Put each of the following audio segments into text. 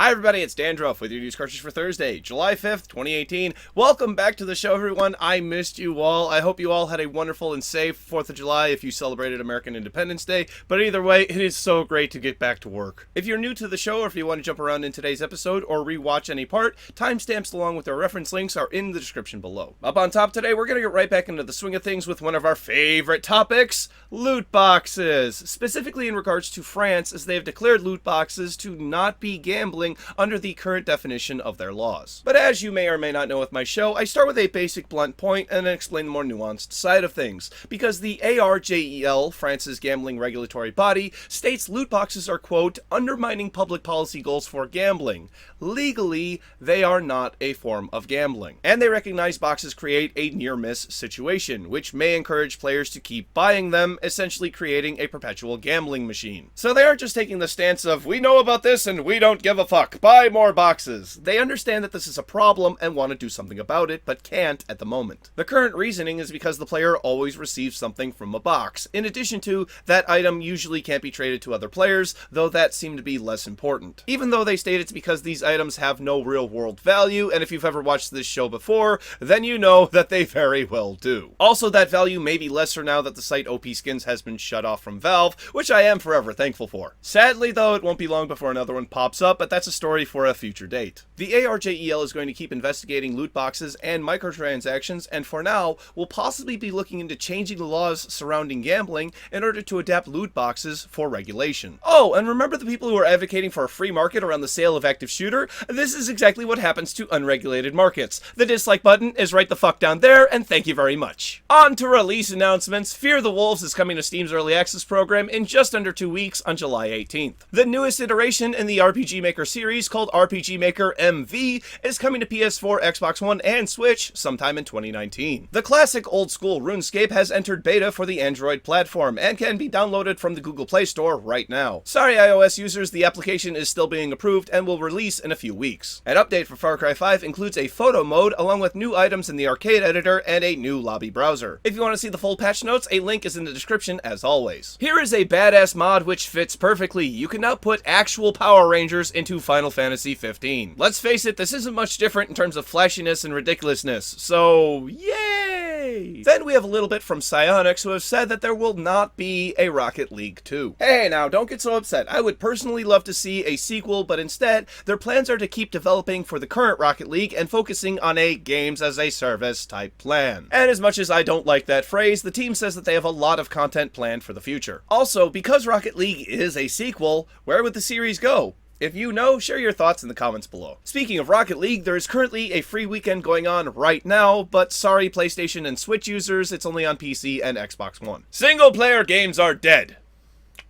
Hi everybody, it's Dandruff with your news Cartridge for Thursday, July 5th, 2018. Welcome back to the show, everyone. I missed you all. I hope you all had a wonderful and safe 4th of July if you celebrated American Independence Day. But either way, it is so great to get back to work. If you're new to the show or if you want to jump around in today's episode or rewatch any part, timestamps along with our reference links are in the description below. Up on top today, we're going to get right back into the swing of things with one of our favorite topics, loot boxes. Specifically in regards to France, as they have declared loot boxes to not be gambling under the current definition of their laws. But as you may or may not know with my show, I start with a basic blunt point and then explain the more nuanced side of things. Because the ARGEL, France's gambling regulatory body, states loot boxes are, quote, undermining public policy goals for gambling. Legally, they are not a form of gambling. And they recognize boxes create a near-miss situation, which may encourage players to keep buying them, essentially creating a perpetual gambling machine. So they aren't just taking the stance of, we know about this and we don't give a fuck, buy more boxes. They understand that this is a problem and want to do something about it, but can't at the moment. The current reasoning is because the player always receives something from a box. In addition to, that item usually can't be traded to other players, though that seemed to be less important. Even though they state it's because these items have no real world value, and if you've ever watched this show before, then you know that they very well do. Also, that value may be lesser now that the site OP Skins has been shut off from Valve, which I am forever thankful for. Sadly though, it won't be long before another one pops up, but that's a story for a future date. The ARGEL is going to keep investigating loot boxes and microtransactions, and for now, will possibly be looking into changing the laws surrounding gambling in order to adapt loot boxes for regulation. Oh, and remember the people who are advocating for a free market around the sale of active shooter? This is exactly what happens to unregulated markets. The dislike button is right the fuck down there, and thank you very much. On to release announcements. Fear the Wolves is coming to Steam's Early Access program in just under 2 weeks on July 18th. The newest iteration in the RPG Maker series, called RPG Maker MV, is coming to PS4, Xbox One, and Switch sometime in 2019. The classic old-school Runescape has entered beta for the Android platform and can be downloaded from the Google Play Store right now. Sorry iOS users, the application is still being approved and will release in a few weeks. An update for Far Cry 5 includes a photo mode along with new items in the arcade editor and a new lobby browser. If you want to see the full patch notes, a link is in the description as always. Here is a badass mod which fits perfectly. You can now put actual Power Rangers into Final Fantasy 15. Let's face it, this isn't much different in terms of flashiness and ridiculousness, so yay! Then we have a little bit from Psyonix, who have said that there will not be a Rocket League 2. Hey now, don't get so upset. I would personally love to see a sequel, but instead, their plans are to keep developing for the current Rocket League and focusing on a games-as-a-service type plan. And as much as I don't like that phrase, the team says that they have a lot of content planned for the future. Also, because Rocket League is a sequel, where would the series go? If you know, share your thoughts in the comments below. Speaking of Rocket League, there is currently a free weekend going on right now, but sorry PlayStation and Switch users, it's only on PC and Xbox One. Single-player games are dead.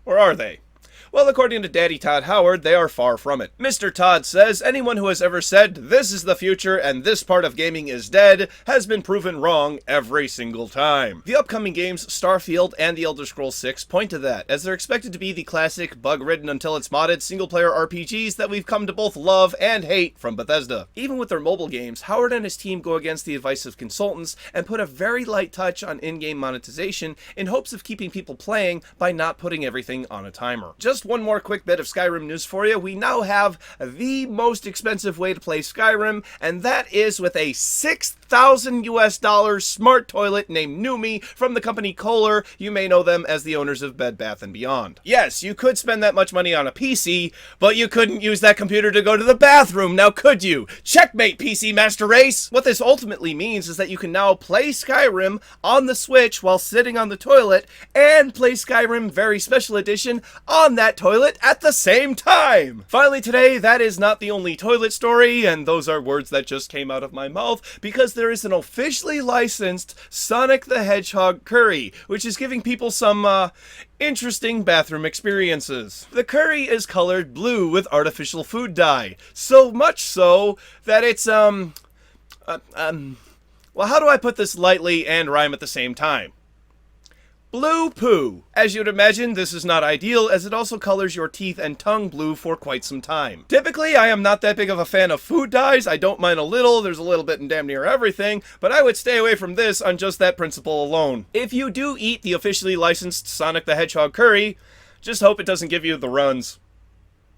Or are they? Well, according to Daddy Todd Howard, they are far from it. Mr. Todd says anyone who has ever said, this is the future and this part of gaming is dead, has been proven wrong every single time. The upcoming games, Starfield and The Elder Scrolls 6, point to that, as they're expected to be the classic, bug-ridden until it's modded single-player RPGs that we've come to both love and hate from Bethesda. Even with their mobile games, Howard and his team go against the advice of consultants and put a very light touch on in-game monetization in hopes of keeping people playing by not putting everything on a timer. Just one more quick bit of Skyrim news for you. We now have the most expensive way to play Skyrim, and that is with a $6,000 smart toilet named Numi from the company Kohler. You may know them as the owners of Bed Bath & Beyond. Yes, you could spend that much money on a PC, but you couldn't use that computer to go to the bathroom, now could you? Checkmate, PC Master Race! What this ultimately means is that you can now play Skyrim on the Switch while sitting on the toilet, and play Skyrim Very Special Edition on that toilet at the same time! Finally today, that is not the only toilet story, and those are words that just came out of my mouth, because there is an officially licensed Sonic the Hedgehog curry, which is giving people some, interesting bathroom experiences. The curry is colored blue with artificial food dye, so much so that it's, well, how do I put this lightly and rhyme at the same time? Blue poo. As you'd imagine, this is not ideal, as it also colors your teeth and tongue blue for quite some time. Typically, I am not that big of a fan of food dyes. I don't mind a little, there's a little bit in damn near everything, but I would stay away from this on just that principle alone. If you do eat the officially licensed Sonic the Hedgehog curry, just hope it doesn't give you the runs.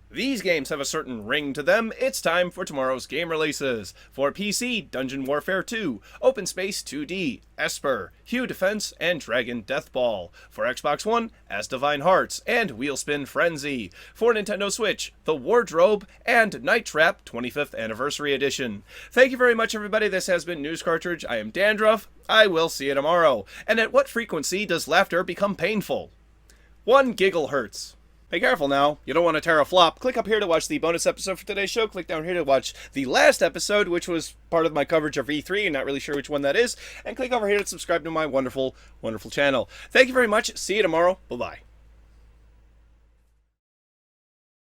These games have a certain ring to them. It's time for tomorrow's game releases. For PC, Dungeon Warfare 2, Open Space 2D, Esper, Hue Defense, and Dragon Deathball. For Xbox One, As Divine Hearts, and Wheelspin Frenzy. For Nintendo Switch, The Wardrobe, and Night Trap 25th Anniversary Edition. Thank you very much, everybody. This has been News Cartridge. I am Dandruff. I will see you tomorrow. And at what frequency does laughter become painful? 1 gigahertz. Be careful now. You don't want to tear a flop. Click up here to watch the bonus episode for today's show. Click down here to watch the last episode, which was part of my coverage of E3. I'm not really sure which one that is. And click over here to subscribe to my wonderful, wonderful channel. Thank you very much. See you tomorrow. Bye-bye.